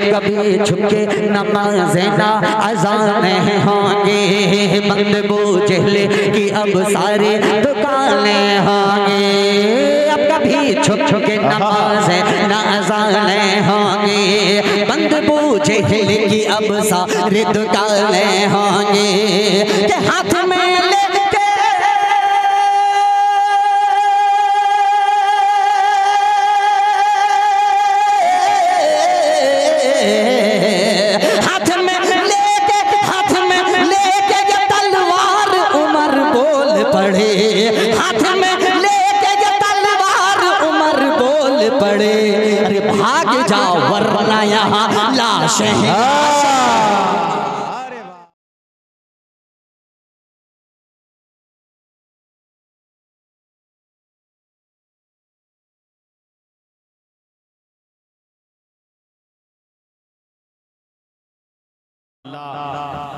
कभी झुके नमाज़े ना अज़ानें होंगे, बंद बूझले की अब सारी दुकानें होंगे। अब कभी झुके नमाज़े ना अज़ानें होंगे, बंद बूझले की अब सारी दुकानें होंगे। के हाथ में यहाँ लाश है।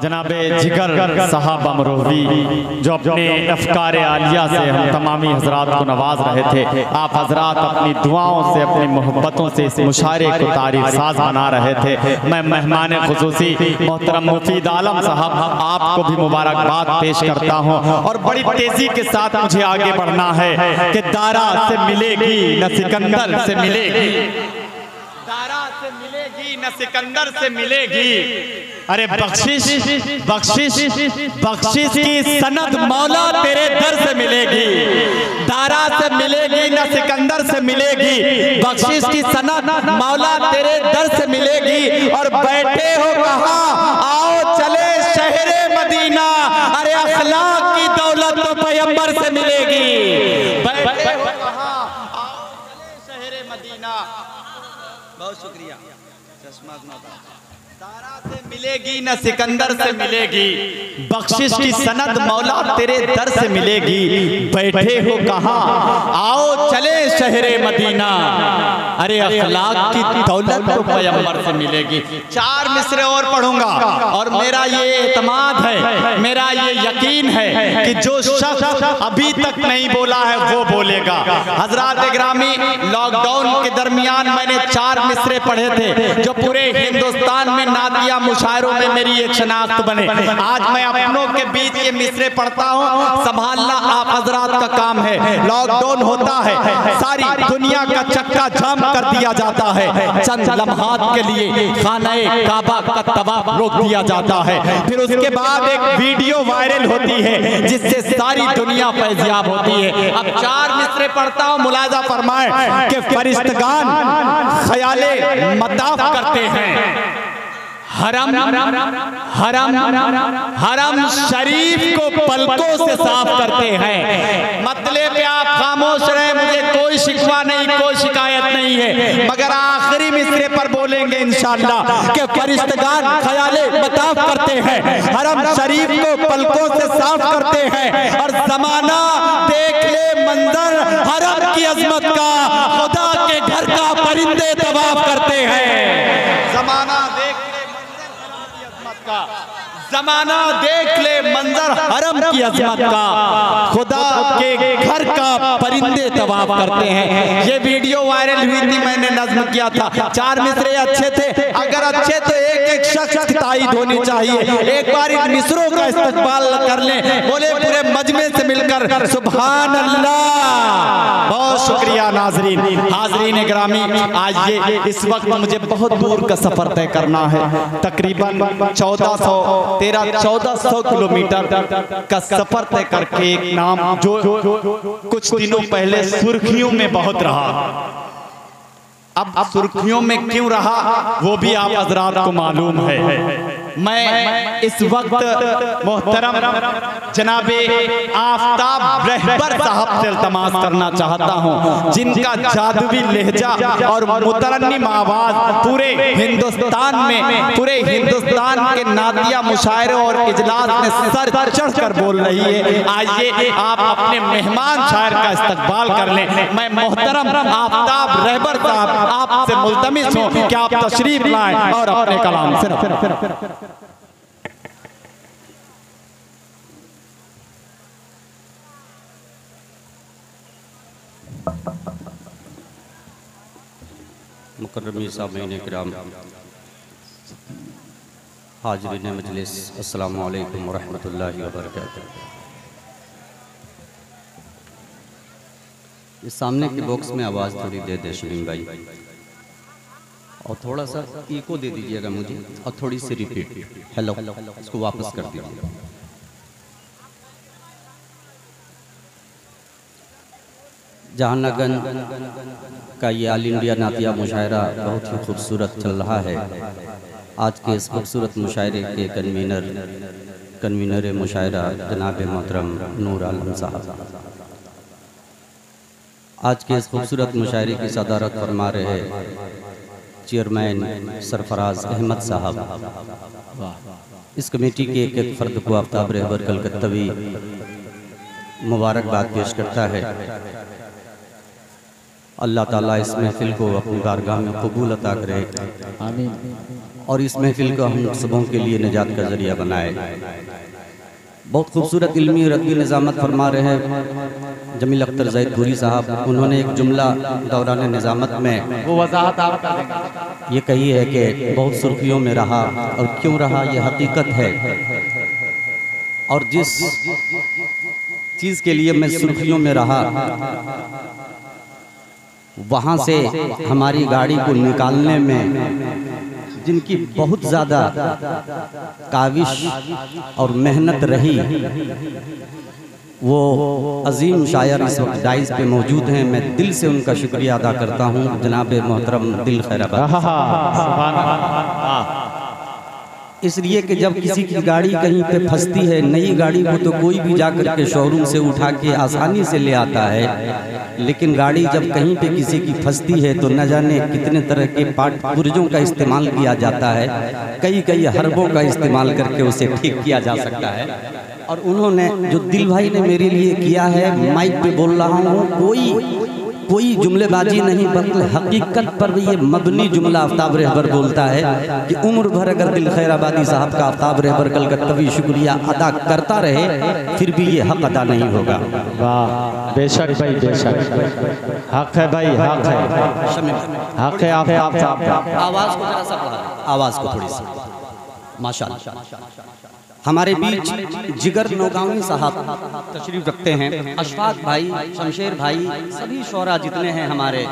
जनाबे जिगर साहब अमरोही जो अपने अफकार आलिया से हम तमामी हजरात को नवाज रहे थे, आप हजरात अपनी दुआओं से अपनी मोहब्बतों से इस मुशायरे को तारीफ साज बना रहे थे। मैं मेहमान खुसूसी मोहतरम मुफीद आलम साहब आपको भी मुबारकबाद पेश करता हूँ। और बड़ी तेजी के साथ मुझे आगे बढ़ना है कि दारा से मिलेगी न सिकंदर से मिलेगी, दारा से मिलेगी न सिकंदर से मिलेगी। अरे बख्शिश बख्शिश बख्शिश की सनद मौला तेरे दर से मिलेगी, दारा से मिलेगी न सिकंदर से मिलेगी। बख्शिश की सनद मौला तेरे दर से मिलेगी। और बैठे हो कहाँ, आओ चले शहरे मदीना, अरे अखलाक की दौलत तो पैगंबर से मिलेगी। बैठे हो कहाँ, आओ चले शहरे मदीना। बहुत शुक्रिया। चश्मा दारा से मिलेगी न सिकंदर से मिलेगी, बख्शिश की सनद मौला तेरे दर से मिलेगी। बैठे हो कहाँ, आओ चले शहरे मदीना, अरे अखलाक की दौलत तो पैगंबर से मिलेगी। 4 मिसरे और पढ़ूंगा और मेरा ये एतमाद है, मेरा ये यकीन है कि जो शख्स अभी तक नहीं बोला है वो बोलेगा। हजरात ग्रामी, लॉकडाउन के दरमियान मैंने 4 मिसरे पढ़े थे जो पूरे हिंदुस्तान में नादिया मुशायरों में मेरी एक शनाख्त बने। आज मैं अपनों के बीच ये मिसरे पढ़ता हूँ, संभालना आप हजरात का काम है। लॉकडाउन होता है, सारी दुनिया का चक्का जाम कर दिया जाता है, चंद लम्हात के लिए खाने काबा का तवाफ रोक दिया जाता है। फिर उसके बाद एक वीडियो वायरल होती है जिससे सारी दुनिया फैज़याब होती है। अब 4 मिसरे पढ़ता हूँ, मुलाजा फरमाए कि फरिश्तगान ख्याले मताफ करते हैं, हरम हरम हरम शरीफ को पलकों से साफ करते हैं। मतलब पे आप खामोश रहे, मुझे कोई शिकवा नहीं, कोई शिकायत नहीं है, मगर आखिरी मिसरे पर बोलेंगे इंशाअल्लाह कि फरिश्तगान ख्याले मताफ करते हैं, हरम शरीफ को पलकों से साफ करते हैं। और जमाना देख ले मंजर हरम की अजमत का, खुदा के घर का परिंदे तवाफ करते हैं। जमाना देख जमाना देख ले मंजर हरम की अजमत का, खुदा के घर का परिंदे तवाफ करते हैं। ये वीडियो वायरल हुई थी, मैंने नज्म किया था। 4 मिसरे अच्छे थे, अगर अच्छे तो एक एक शख्स की ताईद होनी चाहिए। एक बार इन मिसरों का इस्तकबाल कर लें, बोले पूरे मजमे से मिलकर सुभान अल्लाह। बहुत शुक्रिया नाजरीन, हाजरीन ग्रामी। आज ये इस वक्त मुझे बहुत दूर का सफर तय करना है, तकरीबन 1400 किलोमीटर का सफर तय करके एक नाम जो कुछ दिनों पहले सुर्खियों में बहुत रहा, अब सुर्खियों में क्यों रहा वो भी आप हजरात को मालूम है। मैं इस वक्त मोहतरम जनाबे आफ्ताब रहबर साहब से इल्तमास करना चाहता हूँ, जिनका जादुई लहजा और मुतरन्निम आवाज पूरे हिंदुस्तान में, पूरे हिंदुस्तान के नादिया मुशायरे और इजलास में सर चढ़ कर बोल रही है। आइए आप अपने मेहमान शायर का इस्तकबाल कर लें। मैं मोहतरम आफ्ताब रहबर साहब आपसे मुल्तमिस हूँ कि आप तशरीफ लाएं और अपने कलाम से मुकर्रमी साहब किराम, हाज़रीन मजलिस, अस्सलामु अलैकुम वरहमतुल्लाहि वबरकातुहू। इस सामने के बॉक्स में आवाज़ थोड़ी दे दे शमीम भाई, और थोड़ा सा इको दे दीजिएगा मुझे, और थोड़ी सी रिपीट। हेलो, इसको वापस कर दीजिए। जहानागंज का ये ऑल इंडिया नातिया मुशायरा बहुत ही खूबसूरत चल रहा है। आज के इस खूबसूरत मुशायरे के कन्वीनर मुशायरा जनाब मोहतरम नूर आलम साहब आज के इस खूबसूरत मुशायरे की सदारत फरमा रहे चेयरमैन सरफराज अहमद साहब। इस कमेटी के एक फ़र्द को आफ्ताब रहबर कलकत्तवी मुबारकबाद पेश करता है। अल्लाह ताला इस महफिल को अपनी बारगाह में कबूल अता करे, आमीन। और इस महफिल को हम सबों के लिए निजात का ज़रिया बनाए। बहुत खूबसूरत इल्मी रद्दी निज़ामत फरमा रहे हैं जमील अख्तर ज़ैदपुरी साहब। उन्होंने एक जुमला दौरान निज़ामत में वो वज़ाहत आप ये कही है कि बहुत सुर्खियों में रहा, और क्यों रहा ये हकीकत है। और जिस चीज़ के लिए मैं सुर्खियों में रहा, वहाँ से हमारी गाड़ी को निकालने में जिनकी बहुत ज़्यादा काविश और मेहनत रही, वो अजीम शायर इस वक्त डाइस पे मौजूद हैं। मैं दिल से उनका शुक्रिया अदा करता हूँ, जनाब मोहतरम दिल खैराबाद। इसलिए कि जब किसी की गाड़ी कहीं पे फंसती है, नई गाड़ी को तो कोई भी जाकर के शोरूम से उठा के आसानी से ले आता है, लेकिन गाड़ी जब कहीं पे किसी की फंसती है तो न जाने कितने तरह के पार्ट पुर्जों का इस्तेमाल किया जाता है, कई हरबों का इस्तेमाल करके उसे ठीक किया जा सकता है। और उन्होंने जो दिल भाई ने मेरे लिए किया है, माइक पे बोल रहा हूँ, कोई जुमलेबाजी नहीं, बल्कि हकीकत पर ये मबनी जुमला आफ्ताब रहबर बोलता है कि उम्र भर अगर दिल खैराबादी साहब का आफ्ताब रहबर कलकत्तवी शुक्रिया अदा करता रहे, फिर भी ये हक अदा नहीं होगा। वाह, बेशक भाई, बेशक हक है भाई, हक है, हक है। आफ्ताब साहब आवाज़ को जरा सा बढ़ा, आवाज़ को थोड़ी सी। माशाअल्लाह हमारे बीच जिगर नौगांवी साहब तशरीफ रखते हैं, अशफाक भाई, शमशेर भाई, सभी शोरा जितने हैं हमारे,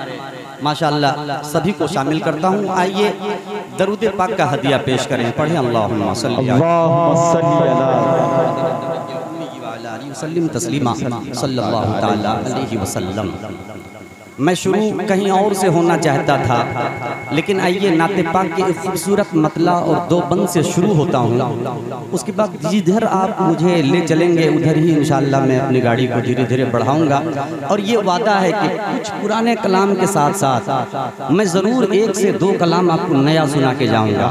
माशाअल्लाह सभी को शामिल करता हूँ। आइए दरूद पाक का हदिया पेश करें, पढ़ें अल्लाहुम्मा सल्ली तस्लीमा सल्लल्लाहु तआला अलैहि वसल्लम। मैं शुरू कहीं और से होना चाहता था, लेकिन आइए नाते पाक के एक खूबसूरत मतला और दो बंद से शुरू होता हूँ। उसके बाद जिधर आप मुझे ले चलेंगे उधर ही इंशाअल्लाह मैं अपनी गाड़ी को धीरे धीरे बढ़ाऊँगा। और ये वादा है कि कुछ पुराने कलाम के साथ साथ मैं ज़रूर एक से दो कलाम आपको नया सुना के जाऊँगा।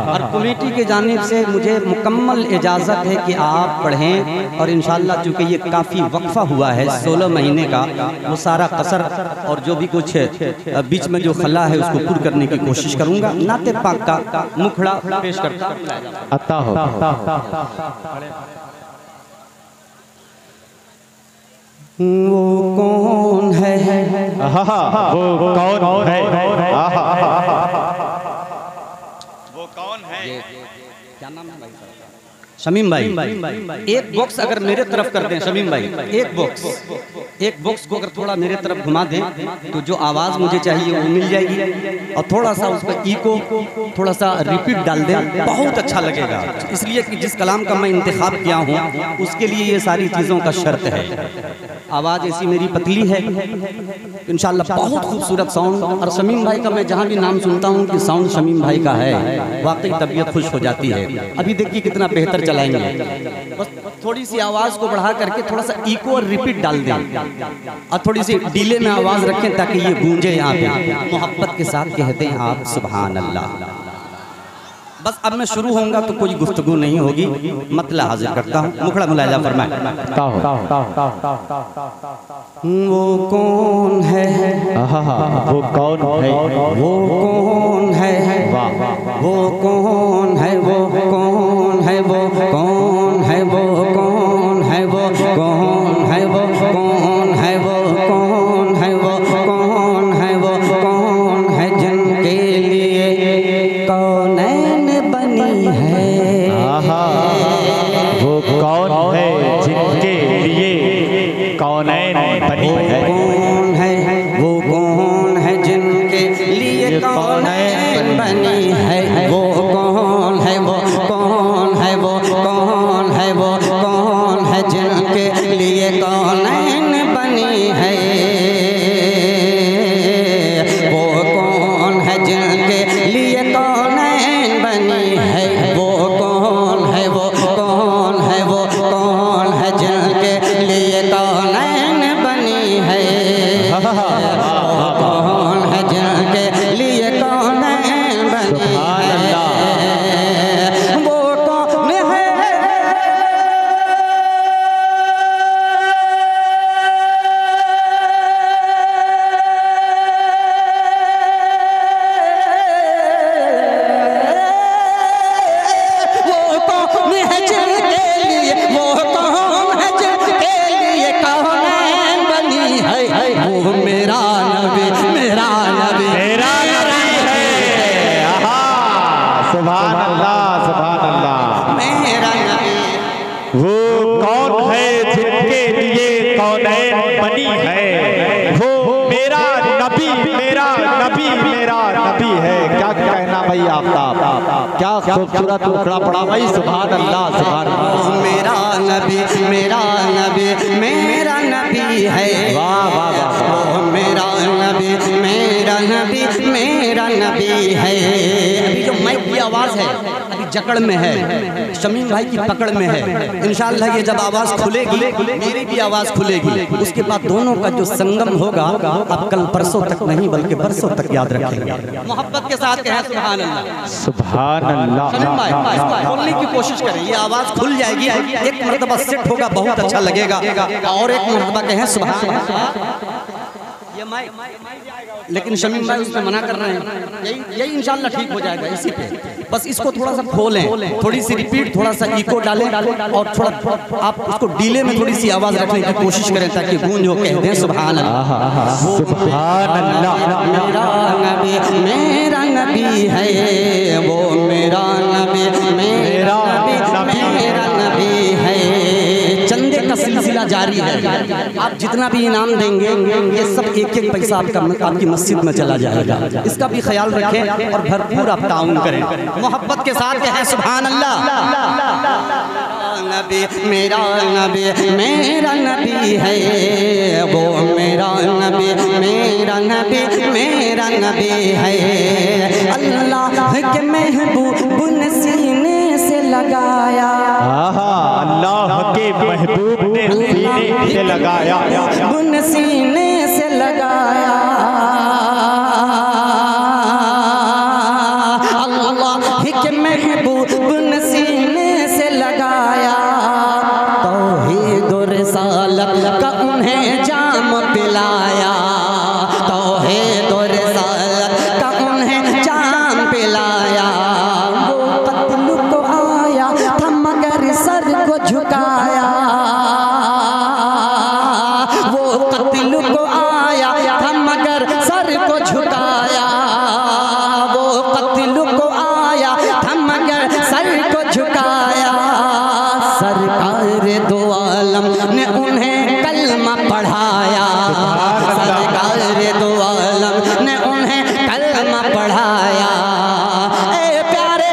और कमेटी के जानिब से मुझे मुकम्मल इजाज़त है कि आप पढ़ें, और इंशाअल्लाह चूँकि ये काफ़ी वक्फ़ा हुआ है 16 महीने का, वो सारा कसर और जो भी कुछ बीच में जो खला है उसको पूर्ण करने की कोशिश करूंगा। नाते पाक का मुखड़ा पेश करता अता हो। वो कौन है, वो कौन है, वो कौन है, क्या नाम है भाई? शमीम भाई, एक बॉक्स अगर मेरे तरफ कर दें शमीम भाई, एक बॉक्स को अगर थोड़ा मेरे तरफ घुमा दें तो जो आवाज़ मुझे चाहिए वो मिल जाएगी, और थोड़ा सा उस पर इको, थोड़ा सा रिपीट डाल दें, बहुत अच्छा लगेगा। इसलिए कि जिस कलाम का मैं इंतखाब किया हूँ उसके लिए ये सारी चीज़ों का शर्त है। आवाज़ ऐसी मेरी पतली है, इंशाअल्लाह बहुत खूबसूरत साउंड। और शमीम भाई का मैं जहाँ भी नाम सुनता हूँ कि साउंड शमीम भाई का है, वाकई तबीयत खुश हो जाती है। अभी देखिए कितना बेहतर चलाएंगे, बस थोड़ी सी आवाज़ को बढ़ा करके थोड़ा सा इको और रिपीट डाल दें, और थोड़ी सी डिले में आवाज़ रखें ताकि ये गूंजे यहाँ पे। मोहब्बत के साथ कहते हैं आप सुभान अल्लाह। बस अब मैं शुरू होऊंगा तो कोई गुफ्तगू नहीं होगी, मतला हाजिर करता हूँ। मुखड़ा मुलायजा फरमाए। वो कौन है, वो कौन है, वो कौन है, वो कौन है, वो कौन है, वो कौन है, वो कौन है, वो कौन है, वो कौन है, वो कौन है, वो कौन है, वो कौन है, जिनके लिए कौनैन बनी है वो कौन है, वो कौन है, वो कौन है, वो कौन है जिनके लिए कौनैन बनी है, वो कौन है जिनके लिए कौनैन बनी है, वो कौन है, वो कौन है, वो कौन है जिनके लिए कौनैन बनी है, वो कौन है जिनके लिए कौनैन बनी है, वो कौन है। वो कौन है जिनके लिए, वो कौन है जिनके लिए कौनैन बनी है, वो मेरा नबी, मेरा नबी, मेरा नबी है। आहा, सुभान अल्लाह, सुभान अल्लाह। मेरा नबी। वो कौन है जिनके लिए कौनैन बनी है, वो मेरा नबी, मेरा नबी, मेरा नबी है। क्या कहना भाई आफ्ताब, क्या खूबसूरत टुकड़ा पड़ा भाई। सुभान अल्लाह, सुभान अल्लाह। मेरा नबी, मेरा नबी, मेरा नबी है। वाह वाह वाह। मेरा नबी, मेरा नबी, मेरा नबी है। अभी जो माइक की आवाज़ है अभी जकड़ में है, शमीम भाई की पकड़ में है। इंशाअल्लाह ये जब आवाज़ खुलेगी मेरी भी आवाज़ खुलेगी, उसके बाद दोनों का जो संगम होगा अब कल परसों तक नहीं बल्कि बरसों तक याद रखेंगे। मोहब्बत के साथ कहें सुभान अल्लाह, सुभान अल्लाह। शमीम भाई इसको खोलने की कोशिश करें, ये आवाज़ खुल जाएगी, एक मरतबा सेट होगा बहुत अच्छा लगेगा, और एक मरतबा कहें सुभान अल्लाह। ये माइक लेकिन शमीम भाई उसमें मना कर रहे हैं, यही इंशाल्लाह ठीक हो जाएगा इसी पे। बस इसको थोड़ा सा खोलें, थोड़ी सी रिपीट, थोड़ा सा इको डालें और थोड़ा आप उसको डीले में थोड़ी सी आवाज़ रखने की कोशिश करें ताकि गूंज हो। कह दें सुभान अल्लाह, सुभान अल्लाह। मेरा नबी, मेरा नबी है, वो मेरा नबी, मेरा नबी, मेरा नबी है। चंदे का सिलसिला जारी है, आप जितना भी इनाम देंगे ये सब एक एक पैसा आपकी मस्जिद में चला जाएगा, इसका भी ख्याल रखें और भरपूर आप ताउन करें। मोहब्बत के साथ कहें सुभान अल्लाह। नबी, मेरा नबी, मेरा नबी है, वो मेरा नबी, मेरा नबी, मेरा नबी है। अल्लाह के महबूब ने सीने से लगाया, अल्लाह के महबूब ने सीने से लगाया, बुन सीने से लगाया। अल्लाह के महबूब ने सीने से लगाया, तौहीद और रिसालत का उन्हें जाम पिलाया, तौहीद और रिसालत का उन्हें जाम पिलाया। वो कत्ल को आया था मगर सर को झुकाया, वो कत्ल को आया था मगर सर को झुकाया, वो कत्ल को आया था मगर सर को झुकाया। सरकार दो आलम ने उन्हें कलमा पढ़ाया, सरकार दो आलम ने उन्हें कलमा पढ़ाया। ए प्यारे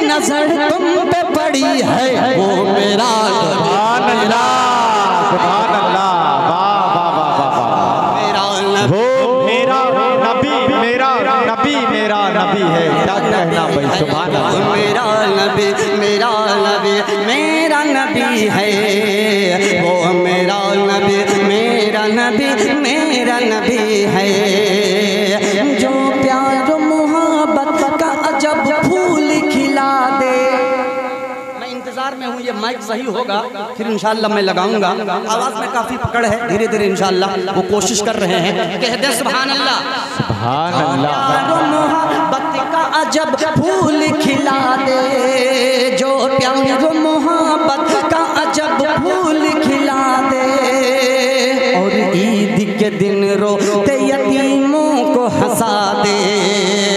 नजर तुम पे पड़ी है, वो मेरा सुभान अल्लाह, सुभान अल्लाह। वाह वाह वाह वाह। मेरा वो मेरा नबी, मेरा नबी, मेरा नबी है। क्या कहना भाई। सुभान अल्लाह। मेरा नबी, मेरा नबी, मेरा नबी है, वो मेरा नबी, मेरा नबी, मेरा नबी है। जो प्यार मोहब्बत का अजब फूल खिला दे। मैं इंतजार में हूँ, ये माइक सही होगा फिर इंशाल्लाह मैं लगाऊंगा। आवाज़ में काफ़ी पकड़ है, धीरे धीरे इंशाल्लाह वो कोशिश कर रहे हैं। कह दे सुभान अल्लाह। सुभान अल्लाह। मोहब्बत का अजब फूल खिला दे, जो प्यार मोहब्बत का अजब फूल खिला दे। और ईद के के दिन रोते यतीमों को हंसा दे,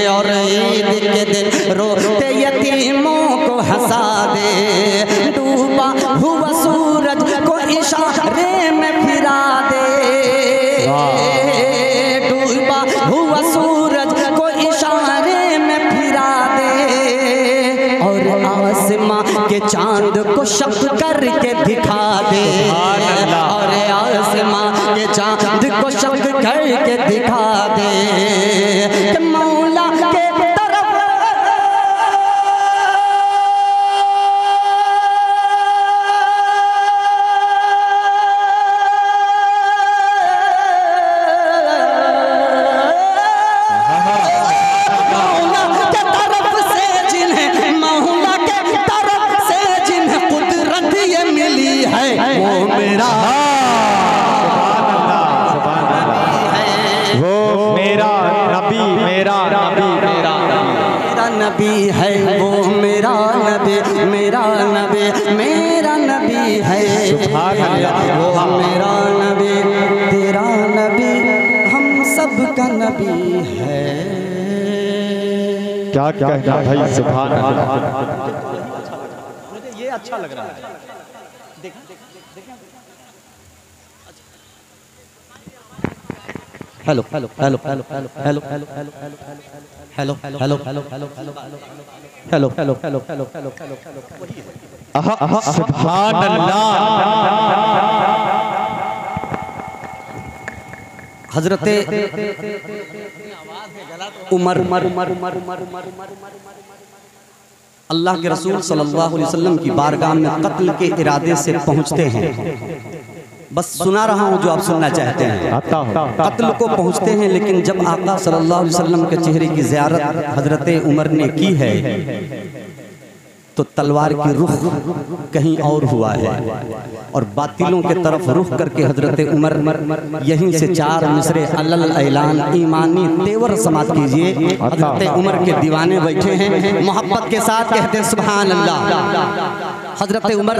और ईद के दिन रोते यतीमों को हंसा दे। डूबा हुआ सूरज को इशारे में फिरा दे, डूबा हुआ सूरज को इशारे में फिरा दे, और आसमां के चांद को शक करके दिखा दे, और आसमां के चांद को शक करके दिखा दे कि मौला के तरफ नबी है, वो मेरा नबी, मेरा नबी, मेरा नबी है, वो मेरा नबी, तेरा नबी, हम सब का नबी है। क्या कहना भाई, सुभान अल्लाह। मुझे ये अच्छा लग रहा है। Hello hello hello hello hello hello hello hello hello hello hello hello hello hello hello hello hello hello hello सुभान अल्लाह। हजरते उमर अल्लाह के रसूल सल्लल्लाहु अलैहि वसल्लम की बारगाह में कत्ल के इरादे से पहुंचते हैं। बस सुना रहा हूँ जो आप सुनना चाहते हैं। कत्ल को पहुंचते हैं, लेकिन जब आका सल्लल्लाहु अलैहि वसल्लम के चेहरे की ज़ियारत हजरत उमर ने की है तो तलवार की रुख कहीं और हुआ है, और बातिलों के तरफ रुख करके हजरत उमर यहीं से 4 मिसरे अल्ल ऐलान ईमानी तेवर समाप्त कीजिए। हजरत उमर के दीवाने बैठे हैं, मोहब्बत के साथ कहते हैं सुभान अल्लाह। हजरत उमर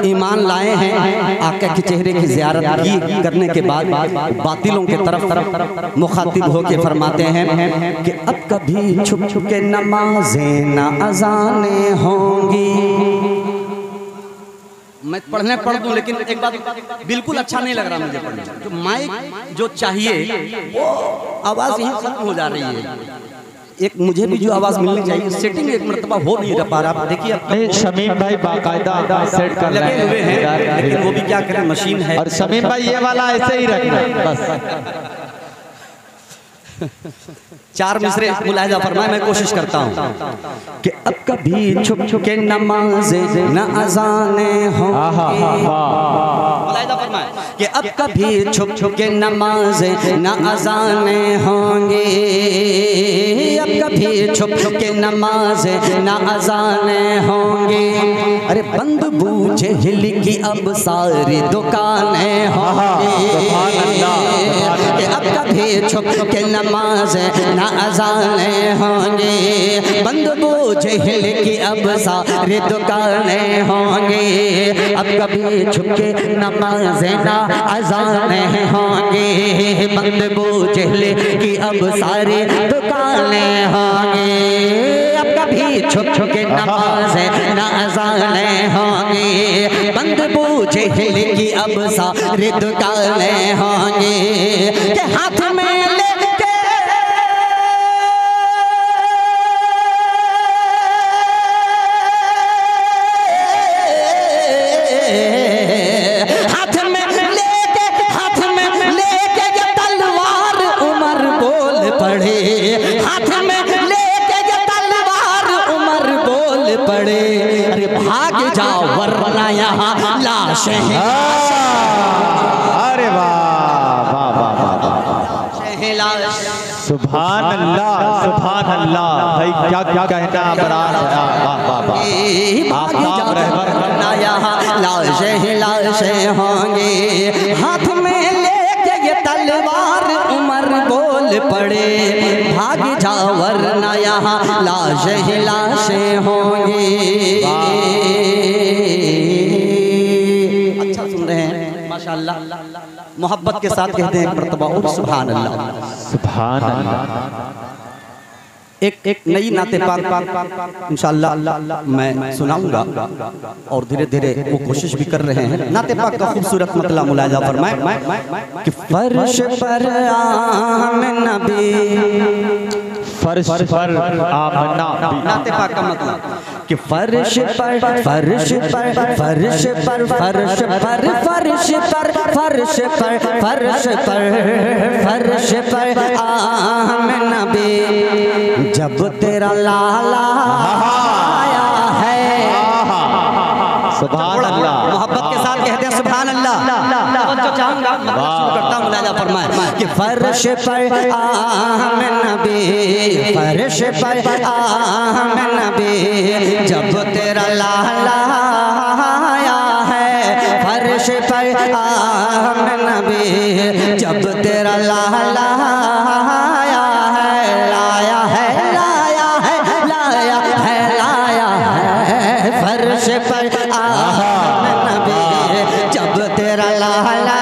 ईमान लाए हैं, आका के चेहरे की ज़ियारत की करने के बाद बातिलों के तरफ मुखातिब होके फरमाते हैं कि अब कभी छुप छुप के नमाज़ें न अज़ाने होंगी। मैं पढ़ने पढ़ दूं, लेकिन एक बात बिल्कुल अच्छा नहीं लग रहा मुझे पढ़ने। जो माइक जो चाहिए वो आवाज़ यहीं खत्म हो जा रही है। एक मुझे भी जो आवाज मिलनी चाहिए, सेटिंग एक मरतबा हो नहीं पा रहा। आप देखिए, नहीं शमीम भाई बाकायदा सेट कर लगे हुए हैं, लेकिन वो भी क्या करें, मशीन है। और शमीम भाई ये वाला ऐसे ही रखना बस। 4 मिसरे मुलाहिजा फरमाए, मैं कोशिश करता हूँ कि अब कभी छुप छुप के नमाज़े न अज़ाने होंगी। मुलाहिजा फरमाए कि अब कभी छुप छुप के नमाज़े न अज़ाने होंगी, अब कभी छुप छुप के नमाज़े न अज़ाने होंगी। अरे बंद बूझे हिल की अब सारी दुकानें होंगी, अब कभी छुप छुप के नमाज़े न अज़ाने होंगे, बंद बूझे हिल की अब सारी दुकानें होंगे। अब कभी छुप के नमाज़े न अज़ाने होंगे, बंद बूझे हिल की अब सारी दुकानें होंगे। अब कभी छुप छुप के नमाज़े न अज़ाने होंगे, बंद बूझे हिल की अब सारी दुकानें होंगे। के हाथ में अरे वाह वाह वाह वाह, सुभान अल्लाह सुभान अल्लाह। भाई क्या क्या कहना बराबर। वाह वाह वाह, आप रहबर लाशें होंगे, हाथ में लेके ये तलवार उमर बोल पड़े, भाग जाओ वरना यहाँ लाशें होंगी। अच्छा सुन रहे हैं माशाअल्लाह। मोहब्बत के साथ कहते हैं एक मर्तबा और सुभान अल्लाह। सुभान अल्लाह। एक नई नाते पाक इंशाअल्लाह मैं सुनाऊंगा और धीरे धीरे वो कोशिश भी कर रहे हैं। नाते पाक का खूबसूरत मतला मुलाजा फरमाए कि फर्श पर आमना भी, फर्श पर आमना भी। नाते पाक का मतलब कि फर्श पर फर्श पर फर्श पर फर्श पर फर्श पर फर्श पर फर्श पर फर्श पर आमना भी, जब तेरा लाला आया है। सुभान अल्लाह। मोहब्बत के साथ कहते हैं सुभान अल्लाह। जो चाहूंगा शुरू करता हूँ मुलाजा फरमाए कि फर्श पर आमना भी, फर्श पर आमना भी, जब तेरा लाला आया है। फर्श पर आमना भी, जब तेरा लाला आया है। लाया है लाया है लाया है लाया है, फर्श पर आमना भी, जब तेरा लाला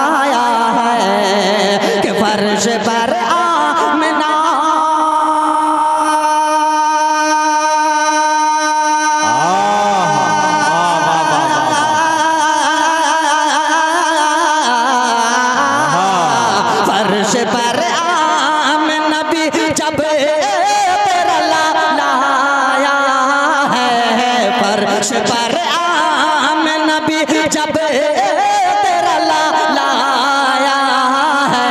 आया है। कि फर्श पर आमना फर्श पर आमना भी, जब तेरा लाला आया है। फर्श पर आमना भी, जब तेरा लाला आया है।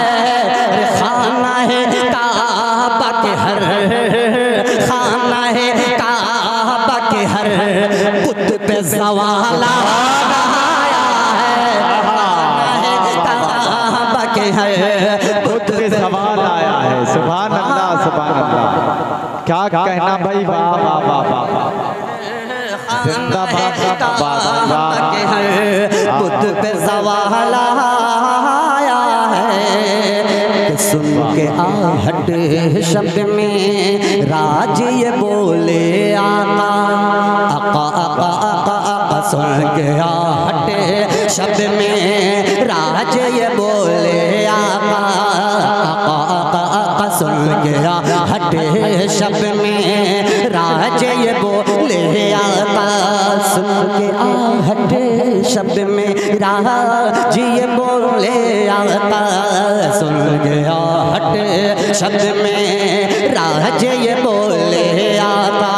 खाना है काबा के हर, खाना है काबा के हर बुत पे सवाल आया है। खाना है काबा के हर बुत पे सवाल आया है। सुभान अल्लाह सुभान अल्लाह। क्या कहना भाई, वाह वाह वाह वाह। जिंदाबाद जिंदाबाद। के हर बुत पे सवाल आया है। सुन के आहट शब्द में राज ये बोले आका, आका आका आका आका। सुन के आहट शब्द में राज ये बोले आका, आका आका आका। सुन के आहट शब्द में राज ये बोले आका। सुन के आहट शब्द में राज ये बोले आका। सुन के आहट शब्द में राज ये बोले आका।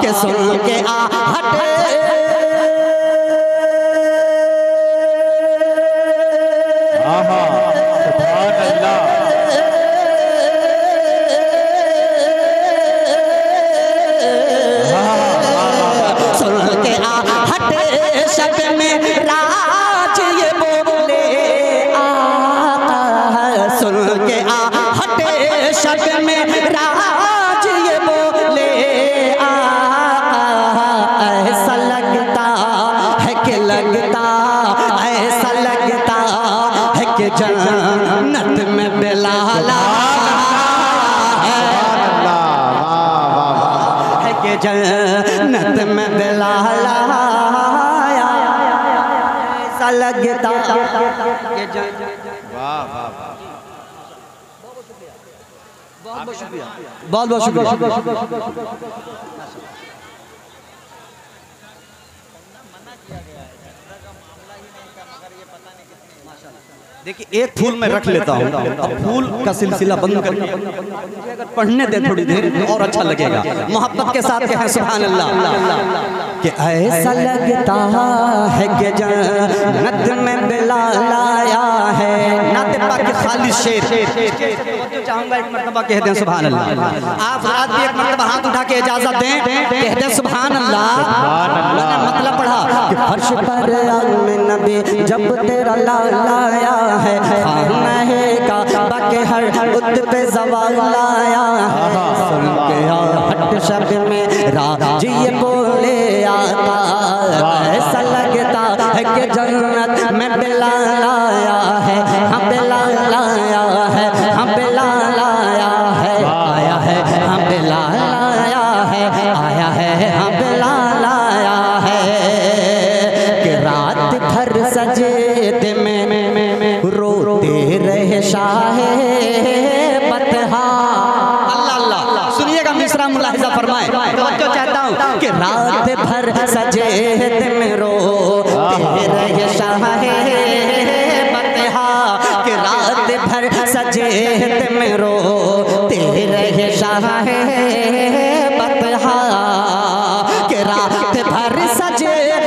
के सुन के आहट शब्द में राज ये बोले आका। सुन के आहट शब्द में राज ये बोले आका। ऐसा लगता है कि लगता, ऐसा लगता है कि जन्नत में बिलाल है, कि जन्नत में बिलाल लगता। बहुत बहुत शुक्रिया। देखिए एक फूल मैं रख लेता हूँ, अब फूल का सिलसिला बंद करके अगर पढ़ने दे थोड़ी देर तो और अच्छा लगेगा। मोहब्बत के साथ कहें सुभान अल्लाह। कि ऐसा लगता है कि जन्नत में बिलाल आया है। नाते पाक के खालिस शेर जो चाहूंगा एक मर्तबा कह दें सुभान अल्लाह। आप रात भी एक मर्तबा हाथ उठा के इजाजत दें, कह दें सुभान अल्लाह। मैंने मतलब पढ़ा कि फर्श पर आमना नबी, जब तेरा लाला आया है। खाना है काबा के हर बुत पे सवाल आया है। सुन के आहट शब्द में राज ये बोले आका। ऐसा लगता है कि जन्नत में बिलाल आया है। हाँ बिलाल आया है, हाँ बिलाल आया है, आया है, हाँ बिलाल आया है, आया है, हाँ बिलाल आया है। कि रात भर सजदे में रात भर सजेद में रोते रहे शाहे बतहा कि रात भर सजेद में रोते रहे शाहे बतहा कि रात भर सजेद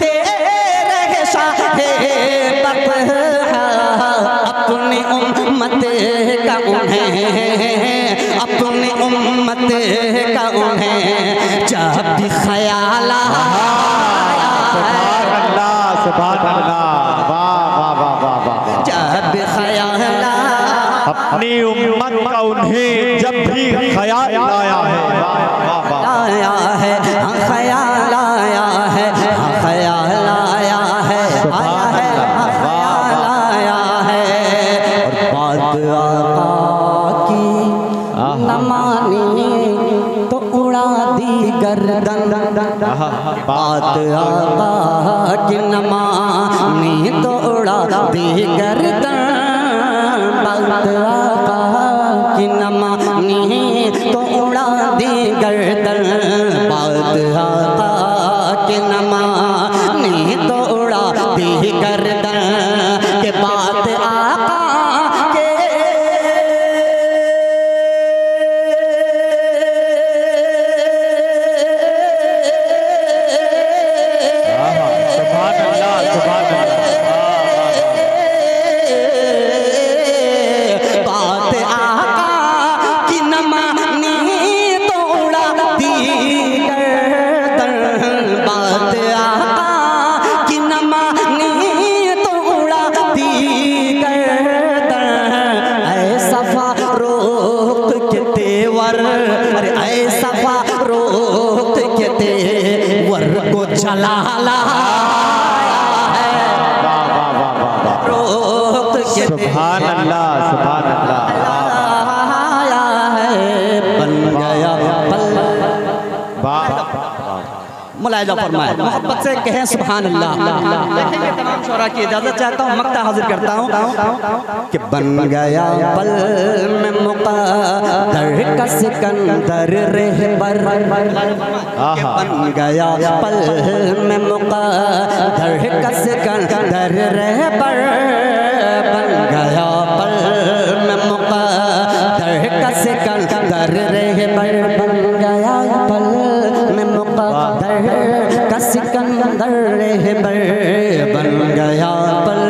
अपनी उम्मत का उन्हें जब भी ख्याल जब भी ख्याल अपनी उम्मत का उन्हें जब भी ख्याल आया है आया है ख्याल आया है ख्याल आया है आया है ख्याल आया है और बात न मानी तो उड़ा दी गर्दन बात आका की न मानी तो उड़ा दी गर्दन बात आका की न मानी तो उड़ा दी गर्दन बात आका की न मानी तो उड़ा दी गर्दन के बात आका सुभान अल्लाह सुभान अल्लाह आया है बन गया मुलायजा फरमाए मोहब्बत से कहें सुभान अल्लाह। देखेंगे तमाम शोरा की इजाजत चाहता हूँ, मक्ता हाजिर करता हूँ कि बन गया पल में मुक़द्दर का सिकंदर रहबर बन गया पल में मुक़द्दर का सिकंदर रहबर बन गया पल में मुक़द्दर का सिकंदर रहबर बन गया पल में मुक़द्दर का सिकंदर रहबर बन गया पल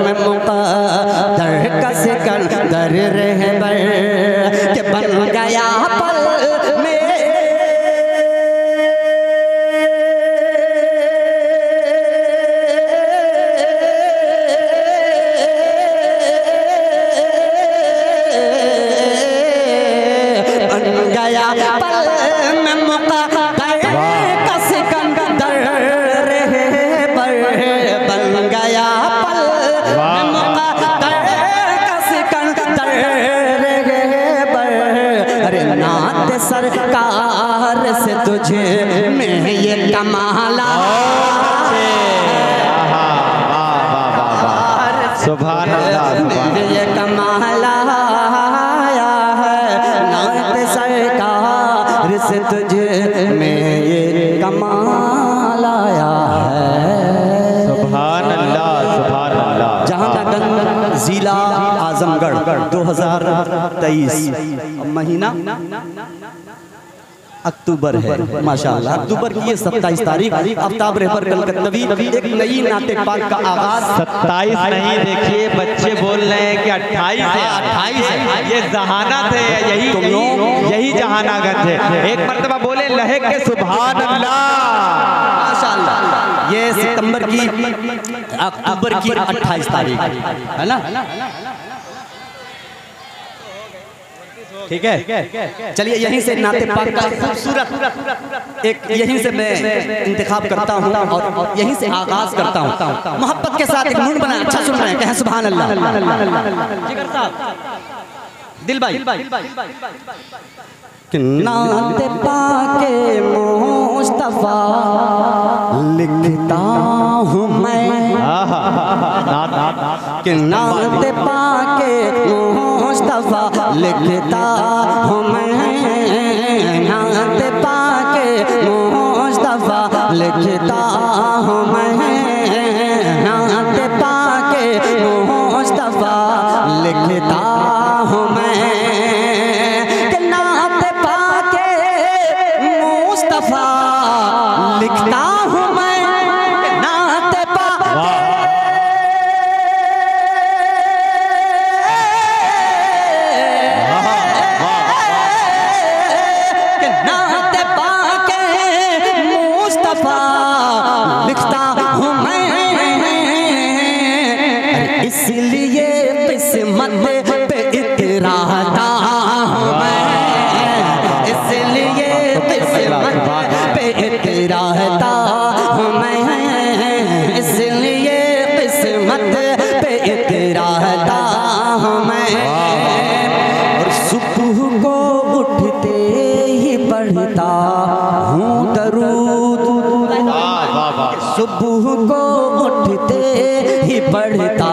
में मुक़द्दर का सिकंदर रहबर के बन गया पल में सरकार से तुझे में ये कमाला सुभान अल्लाह ये कमाला आया है नात सरकार से तुझे में ये कमाल आया है। सुभान अल्लाह जहांगीरगंज जिला आजमगढ़ 2023 महीना अक्टूबर है माशाअल्लाह। अक्टूबर की ये 27 तारीख आफ्ताब रहबर कलकत्तवी एक नई नाटक पाक का आगाज 27 नहीं, देखिए बच्चे बोल रहे हैं कि 28 है। 28 है। ये जहानत है, यही जहानागंज है। एक मर्तबा बोले लहे के सुभान अल्लाह माशाअल्लाह। ये सितंबर की अक्टूबर की 28 तारीख है ना। ठीक है, चलिए यहीं से नाते पाक का खूबसूरत एक यहीं से मैं इंतखाब करता हूँ और यहीं से आगाज करता हूँ। मोहब्बत के साथ एक मूड बना, अच्छा सुन रहे हैं, कहें सुभान अल्लाह। जिगर साहब, दिल भाई, नाते पाके मुस्तफा लिखता हूँ मैं, कि नाते पाके मुस्तफा लिखता हूँ मैं, नाते पाके मुस्तफा लिखता हूँ मैं, नाते पाके मुस्तफा लिखता हूँ मैं, लिखता हूँ मैं नाते पाके, नाते पाके मुस्तफा लिखता हूँ मैं, इसलिए किस्मत पे इतराता हूँ मैं, इसलिए किस्मत पे इतराता हूँ मैं, इसलिए किस्मत पे इतराता हूँ मैं, और सुबह को उठते ही पढ़ता हूँ दरूद, सुबह को उठते ही पढ़ता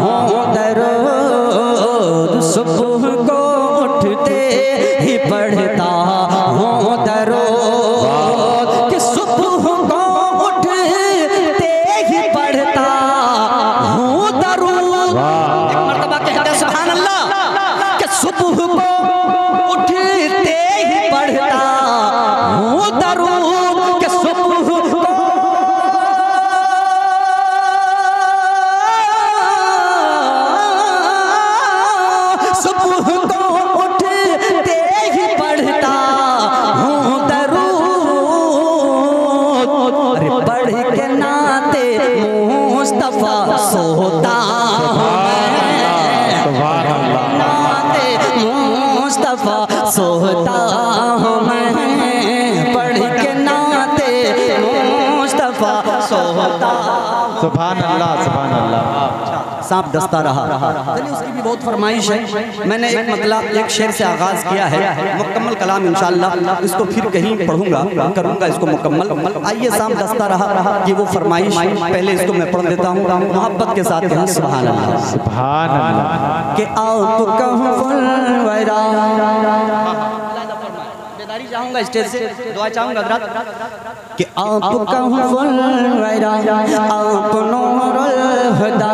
हूँ दरूद, सुबह को उठते ही पढ़ता हूँ दरूद, कि सुबह को उठते ही पढ़ता हूँ दरूद। एक मर्तबा कहते सुभान अल्लाह, कि सुबह को उठते ही पढ़ता हूँ दरूद, कि सुबह को सोता हूँ मैं, नाते मुस्तफा सोता हूँ मैं, पढ़ के नाते मुस्तफा सोता। सुभान अल्लाह, सुभान अल्लाह। सांप डसता रहा, चलिए उसकी भी बहुत फरमाइश है। मैंने एक मतलब एक शेर से आगाज किया है, मुकम्मल कलाम इंशाअल्लाह इसको फिर कहीं पढ़ूंगा, करूंगा इसको मुकम्मल। आइए, सांप डसता रहा, ये वो फरमाइश, पहले इसको मैं पढ़ देता हूँ मोहब्बत के साथ। सुभान अल्लाह, सुभान अल्लाह। कि आप कहवरा बेदारी चाहूंगा, स्टेज से दुआ चाहूंगा हज़रात, कि आप कहवरा आप नूरुल हुदा,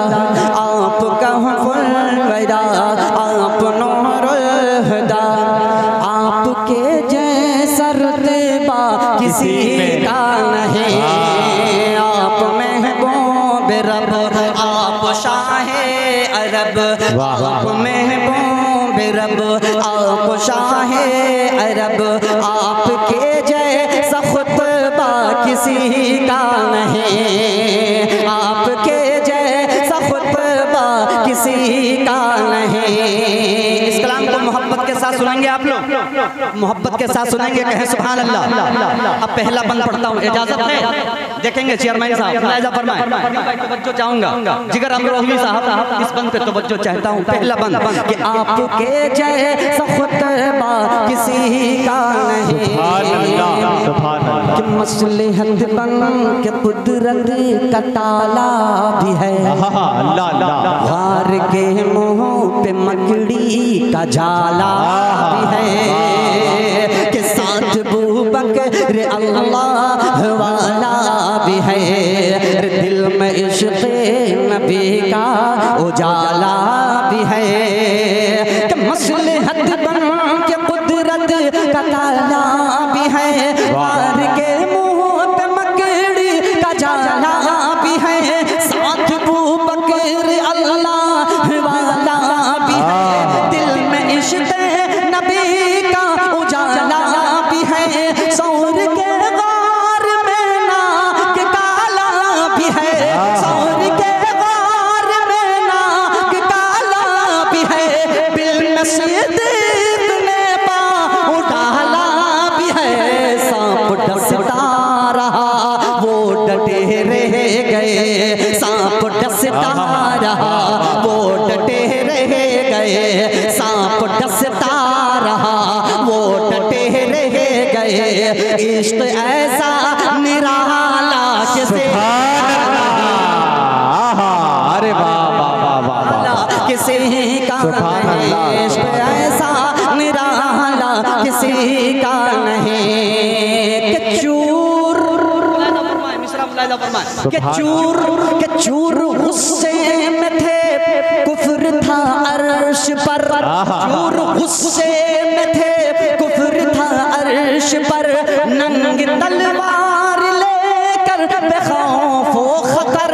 आप कहवरा आप नूरुल हुदा, आपके जैसा रुतबा किसी का नहीं, आप महबूब रब, आप शाहे अरब, आप महबूब रब, आप शाहे अरब, आपके जैसा खुतबा किसी का नहीं, आपके जैसा खुतबा किसी का नहीं। इस कलाम को मोहब्बत के साथ सुनेंगे आप लोग, मोहब्बत के साथ सुनेंगे, कहें सुभान अल्लाह। अब पहला बंद पढ़ता हूँ, इजाजत है, देखेंगे चेयरमैन साहब मुलाहिजा फरमाएं, तवज्जो चाहूंगा, जिगर अमरोही साहब इस बंद पे तवज्जो चाहता हूँ। पहला बंद, कि आपके जैसा खुतबा किसी का नहीं, कि मसलहत बन के कुदरत का ताला भी है, वार के मुंह पे मकड़ी का जाला भी है, कि साथ बू बकर अल्लाह वाला भी है, दिल में इश्क़ नबी का उजाला भी है, कि मसलहत बन के कुदरत का ताला भी है, वार के मुंह पे मकड़ी का जाला भी है, साथ बू बकर अल्लाह वाला भी है, दिल में इश्क़ नबी का उजाला भी है, सौर के गार में नाक काला भी है, सौर के गार में नाक काला रहा, वो डटे रह गए। सांप डसता रहा, वो डटे रह गए। इश्क ऐसा निराला किसे, अरे वाह वाह वाह वाह, किसी का नहीं। इश्क ऐसा निराला किसी का नहीं। कि चूर के चूर गुस्से में थे, कुफ्र था अर्श पर। चूर गुस्से में थे, कुफ्र था अर्श पर। नंगी तलवार लेकर बेखौफ व खतर,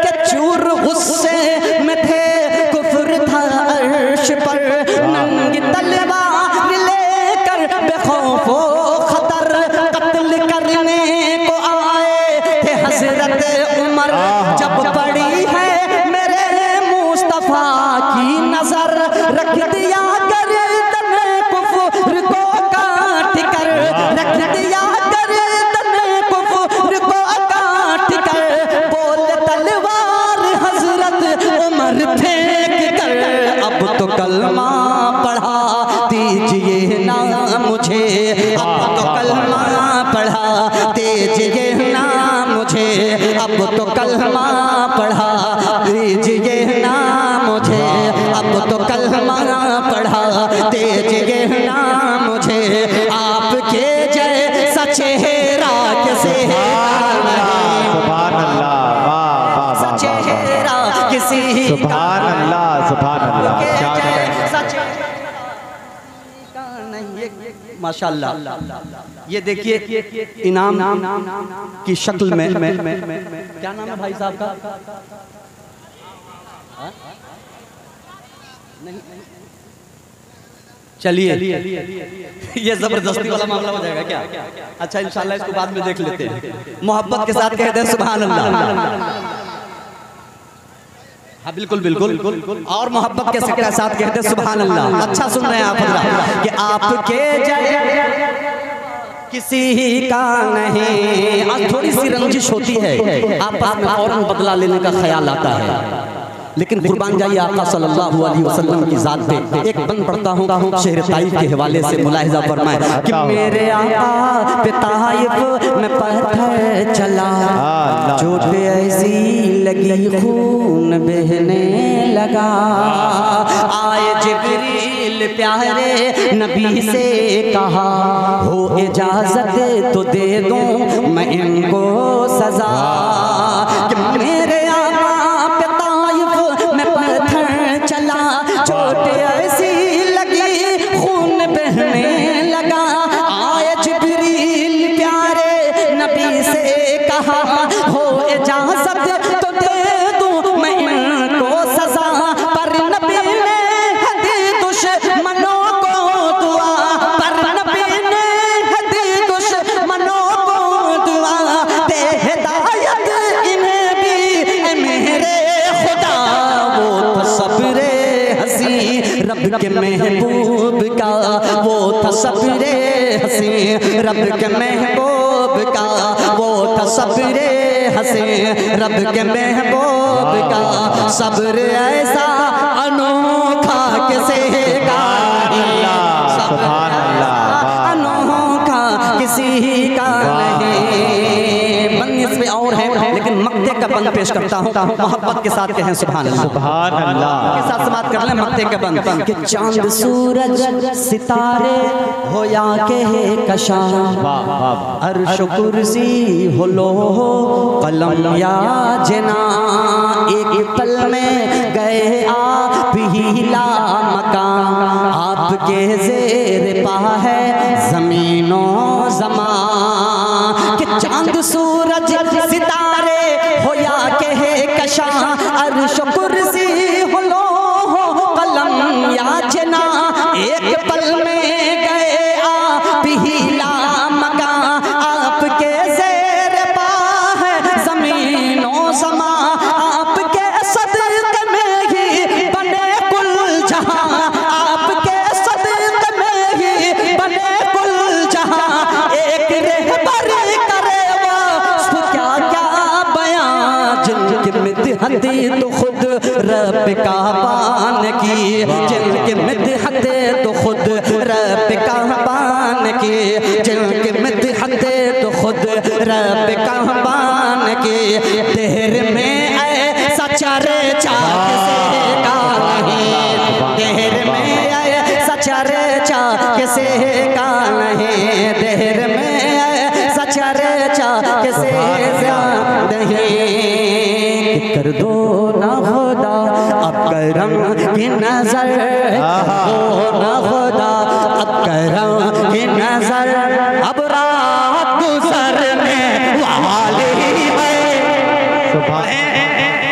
के चूर गुस्से में थे, कुफ्र था अर्श पर। नंगी तलवार लेकर बेखौफ व खतर, कत्ल करने को आए थे हजरत उमर। जब पड़ी है मेरे मुस्तफा की नजर, रख दिया गर्दन कुफ्र को काट कर, रख दिया गर्दन कुफ्र को काट कर। बोल तलवार हजरत उमर फेंक कर, अब तो कलमा पढ़ा दीजिए ना मुझे, अब तो कलमा पढ़ा दीजिए ना मुझे, अब तो कलमा पढ़ा दीजिए ना मुझे, अब तो कलमा पढ़ा दीजिए ना मुझे। आपके जैसा चेहरा किसी सुभान अल्लाह, वाह वाह वाह, चेहरा किसी सुभान अल्लाह, सुभान अल्लाह, क्या कहें। माशाअल्लाह। ये देखिए इनाम की शक्ल में, क्या नाम है भाई साहब का? चलिए, ये जबरदस्ती वाला मामला हो जाएगा क्या? अच्छा, इंशाल्लाह इसको बाद में देख लेते हैं। मोहब्बत के साथ कहते हैं सुभान अल्लाह। हाँ बिल्कुल बिल्कुल, और मोहब्बत के साथ कहते हैं सुभान अल्लाह। अच्छा सुन रहे हैं आप हजरात, कि आपके जय किसी का नहीं। आज थोड़ी सी रंजिश होती है, आपस में फौरन बदला लेने का ख्याल आता है, लेकिन कुर्बान जाइए आका सल्लल्लाहु अलैहि वसल्लम की जात पे। एक बंद पढ़ता हूँ शहर ताइफ के हवाले से, मुलाहिजा फरमाए कि मेरे आका पे ताइफ में पत्थर चला, चोट ऐसी लगी खून बहने लगा। आए जिब्रील प्यारे नबी से कहा, हो इजाजत तो दे दूं मैं इनको सजा। कि मेरे चोट ऐसी लगी खून बहने लगा। आए जिब्रील प्यारे नबी से कहा, हो इजाजत तो दे दूं मैं इनको सजा। पर नबी ने दी दुश्मनों को दुआ, पर नबी ने दी दुश्मनों को दुआ। दे हिदायत इन्हें भी मेरे खुदा, वो तो सब्र रब के महबूब का, वो था सब्रे हसी रब के महबूब का, वो था सब्रे हसी रब के महबूब का। सब्र ऐसा अनोखा किसी का अनोखा किसी का नहीं। बन इसमें और है, लेकिन मक्ते का बंद पेश करता हूँ, मोहब्बत के साथ कहें सुभान अल्लाह, सुभान अल्लाह के साथ समाप्त कर लें मक्ते के बंद। कि चांद सूरज सितारे हो या के कशा, अर्श कुर्सी हो लो कलम या जना। एक पल में गए आप हिला मकान, आपके ज़ेर पा है ज़मीनो ज़मा। कि चांद सूरज सितारे हो या के कशा, अर्श कुर्सी हो लो कलम या जना। एक पल में गए आप हिला मका, आपके ज़ेर पा है ज़मीनो ज़मा। आपके सदक़े में ही बने कुल जहां, आपके सदक़े में ही बने कुल जहां। एक रहबर करे वो क्या क्या बयां, जिनकी मिदहती तो खुद रब का पान की, जिनकी मिदहत तो खुद रब का पान की, जिनकी मिदहत तो खुद रब का पान की। देर में ऐसा चर्चा किसी का नहीं, देर में ऐसा चर्चा किसी का नहीं, देर में ऐसा चर्चा किसी का नहीं। कर दो ना खुदा अब करम की नजर, दो ना खुदा अब करम की नजर, अब रात गुजरने वाली है।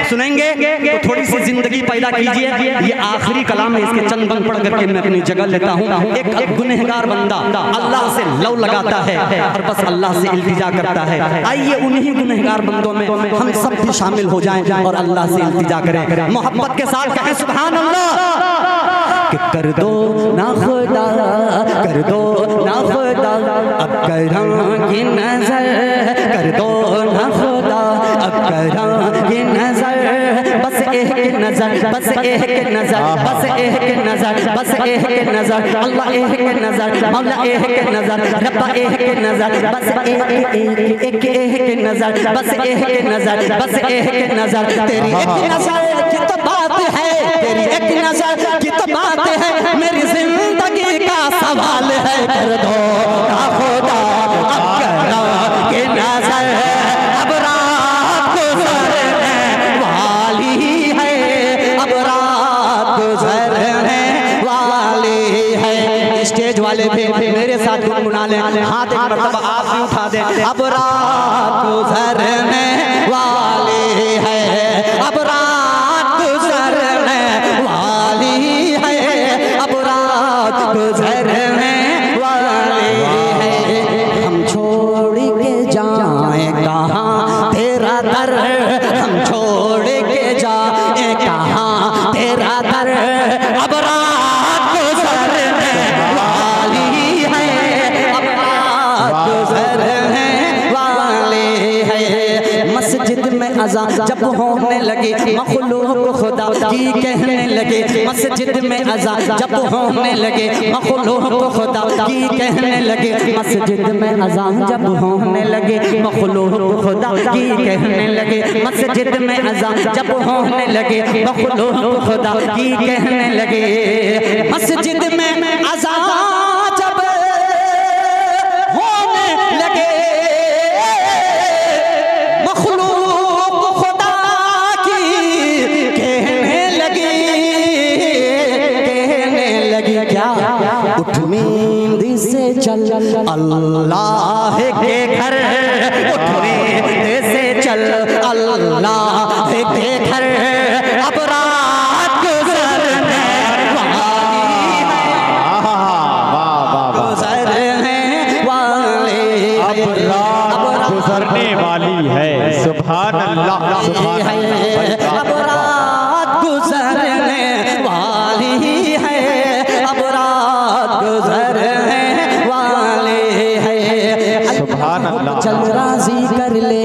सुनेंगे तो थोड़ी सी जिंदगी पैदा कीजिए। ये आखिरी कलाम है, इसके चंद बंद पढ़ करके मैं अपनी जगह लेता हूँ। एक गुनहगार बंदा अल्लाह से लव लगाता है और बस अल्लाह से इल्तिजा करता है। आइए उन्हीं गुनहगार बंदों में हम सब भी शामिल हो जाएं और अल्लाह से इल्तिजा करें, मोहब्बत के साथ कहें सुभान अल्लाह। कि कर दो ना खुदा, कर दो ना खुदा अब करम की नजर, कर दो ना खुदा अब करम की नजर, बस एक नजर, बस एक नजर, बस एक नजर, बस एक नजर, अल्लाह एक नजर, मौला एक नजर, रब्बा एक नजर, बस एक नजर, बस एक नजर, बस एक नजर। तेरी एक नजर की तो बात है, तेरी एक नजर की तो बात है, मेरी जिंदगी का सवाल है। कर दो ना खुदा अब करम की नजर, अब रात गुजरने वाली है, अब रात गुजरने वाली है। स्टेज वाले भी मेरे साथ गुनगुना लें, हाथ एक मरतबा आप भी उठा दें। अब रात गुजरने वाली है, अब रात गुजरने वाली है, अब रात गुजरने वाली है। हम छोड़ के जाएं कहाँ तेरा दर, हम छोड़ के जाएं कहाँ तेरा दर, अब रात गुजरने वाली है, अब रात गुजरने वाली है। मस्जिद में अज़ान जब होने लगे, मखलूक खुदा की कहने लगे, मस्जिद में अज़ान जब होने लगे, मखलूक खुदा की कहने लगे, मस्जिद में अज़ान जब होने लगे, मखलूक खुदा की कहने लगे, मस्जिद में अज़ान जब होने लगे, मखलूक खुदा की कहने लगे, मस्जिद में अज़ान जब होने लगे, मखलूक खुदा की कहने लगी, कहने लगी क्या उठ नींद से चल अल्लाह के घर, उठ नींद से चल अल्लाह के घर, अब रात गुजरने वाली है, गुजरने वाली है, अब रात गुजरने वाली है। सुभान अल्लाह, सुभान अल्लाह। अब रात गुजरने वाली है, अब रात गुजरने वाली है। सुभान अल्लाह। चल राजी कर ले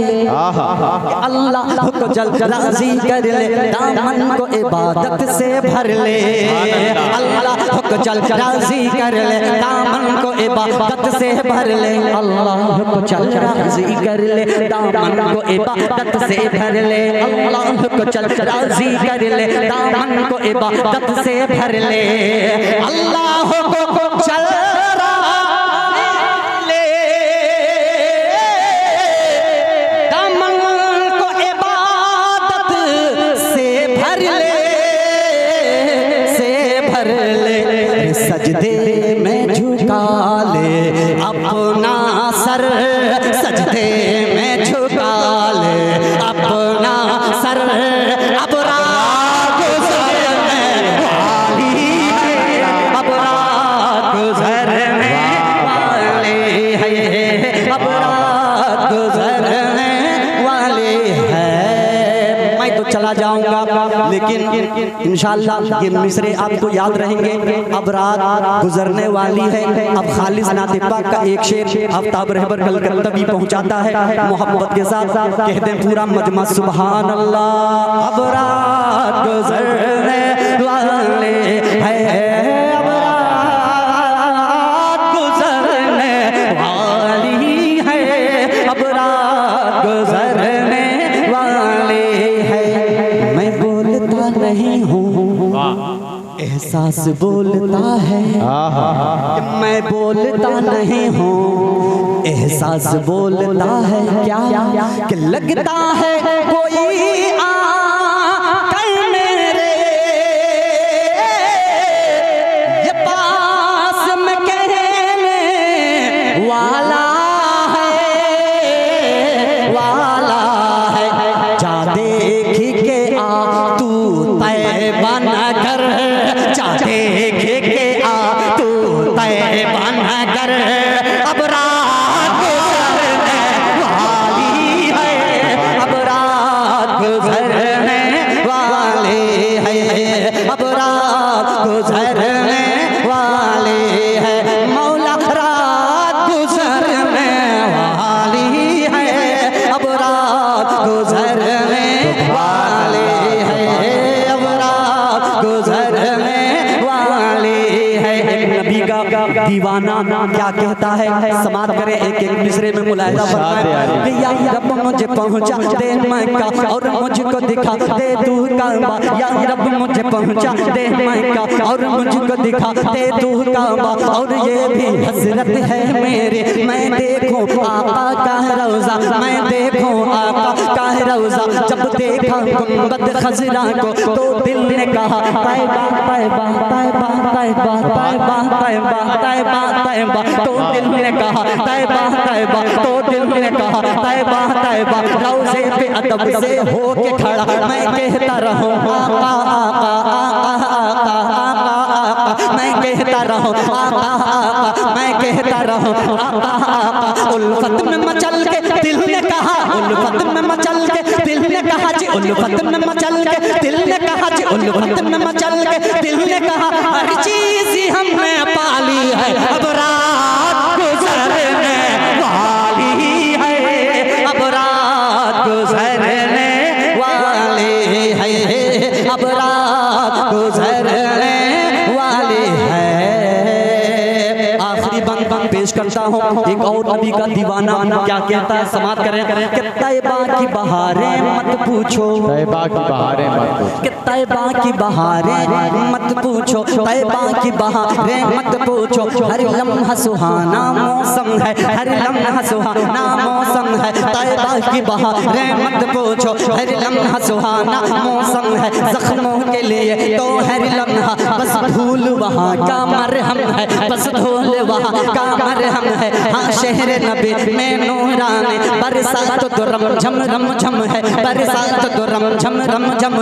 अल्लाह को, जल राजी कर ले, दामन को इबादत से भर ले, अल्लाह को जल राजी कर ले, दामन को इबादत से भर ले, अल्लाह को चल राजी कर ले, दामन को इबादत से भर ले, अल्लाह को चल राजी कर ले, दामन को इबादत से भर ले, अल्लाह को चल सजदे में झुका ले अपना सर, सजदे में झुका ले अपना सर, अब रात गुजरने वाली है, अब रात गुजरने वाली है, अब रात गुजरने वाली है। मैं तो चला जाऊंगा, लेकिन इंशाअल्लाह ये मिसरे आपको याद रहेंगे। अब रात गुजरने वाली है, अब खालिस नाते पाक का एक शेर आफ्ताब रहबर कलकत्ता भी पहुंचाता है मोहब्बत के साथ। कहते हैं पूरा मजमा सुभान अल्लाह। अब रात गुजरने वाले है, अब रात गुजरने वाली है, अब रात गुजरने वाले है। मैं बोलता नहीं हूँ, एहसास बोलता है। मैं बोलता नहीं हूँ, एहसास बोलता है। क्या कि लगता है कोई आकर मेरे ये पास में कहने वाला है, जा देख के आ तू तैबा नगर, जा देख के आ तू तैबा नगर। अब रात गुजरने वाली है, अब रात गुजरने वाले है, अब रात गुजरने वाले है। मौला रात गुजरने वाली है, अब रात गुजरने वाले है, अब रात गुजरने वाले है। एक नबी का दीवाना क्या कहता है, समात करें एक एक मिसरे में मुलाहिजा फरमाएं कि या रब मुझे पहुंचा दे मक्का और मुझको दिखा दे तू काबा, या रब मुझे पहुंचा दे मक्का और मुझको दिखा दे तू काबा। और ये भी हसरत है मेरे, मैं देखूं आका का रोजा, मैं देखूं आका का रोजा। जब देखा गुंबद खजरा को तो दिल ने कहा तैबा तैबा तैबा तैबा तैबा तैबा तैबा तैबा, तो दिल ने कहा तैबा तैबा, तो दिल ने कहा तैबा तैबा। रोज़े पे अदब से होके खड़ा मैं कहता रहूं आका आका आका आका आका, मैं कहता रहूं आका आका, मैं कहता रहूं आका आका। उल्फत में मचल के दिल ने कहा, उल्फत में मचल के दिल ने कहा जी, उल्फत में मचल के दिल ने कहा जी, उल्फत में मचल के दिल ने कहा हर चीज हमने पाली है। अब रात गुजरने वाली है, अब रात गुजरने वाले है, अब रात गुजरने वाले है। आखिरी बंद पेश करता हूँ एक और नबी का दीवाना क्या कहता है, समात करें कि तैबा की बहारें मत पूछो, तैबा की बहारें मत पूछो, कि तैबा की बहारें मत पूछो, तैबा की बहारें मत पूछो। हर लम्हा सुहाना मौसम है, हर लम्हा सुहाना मौसम है। तैबा की बहारें मत पूछो, हर लम्हा सुहाना मौसम है। जख्मों के लिए तो हर लम्हा बस धूल वहाँ का मरहम है, बस धूल वहाँ का मरहम है। हाँ शहर नबी में नूरानी बरसात तो रम झम है, बरसात तो रम झम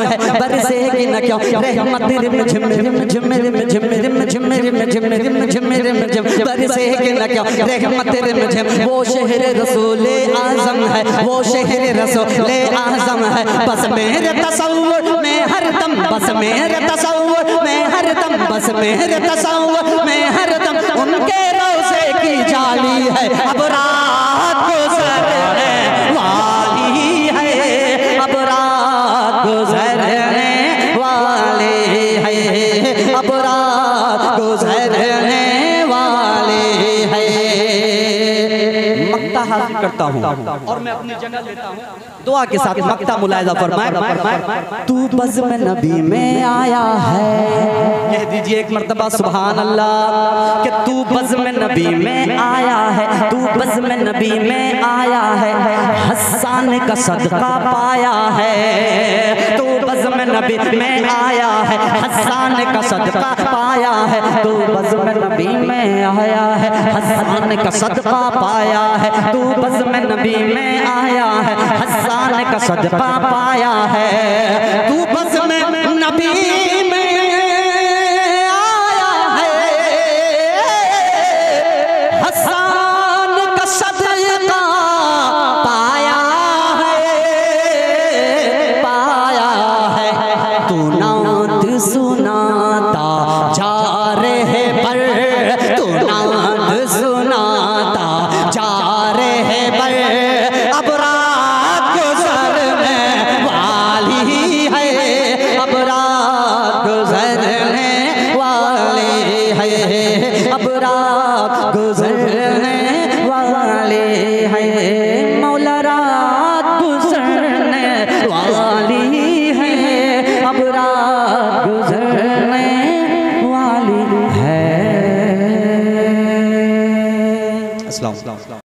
है। बरसेगी न क्यों रहमत रिम झिम रिम झिम रिम झिम रिम झिम रिम झिम रिम झिम रिम झिम, बरसेगी न क्यों रहमत रिम झिम। वो शहर रसूले आजम है, वो शहर रसूले आजम है। बस मेरे तसव्वुर में हरदम, बस मेरे तसव्वुर में हरदम, बस मेरे तसव्वुर में हरदम उनके रोज़े की जाली है। अब रात गुजरने वाली है, अब रात गुजरने वाले है, अब रात गुजरने वाले है। मक्ता हासिल करता हूँ और मैं अपनी जगह लेता हूँ दुआ के साथ। मक्ता मुलाहिजा फरमाए तू बज़्म नबी में आया है, कह दीजिए एक मर्तबा सुभान अल्लाह कि तू बज़्म नबी में आया है, तू बज़्म नबी में आया है। हस्सान का सदका पाया है, तू बज़्म नबी में आया है। हस्सान का सदका पाया है, तू बज़्म नबी में आया है। हस्सान का सदका पाया है, तू बज़्म नबी में आया है। हस्सान का सदका पाया है,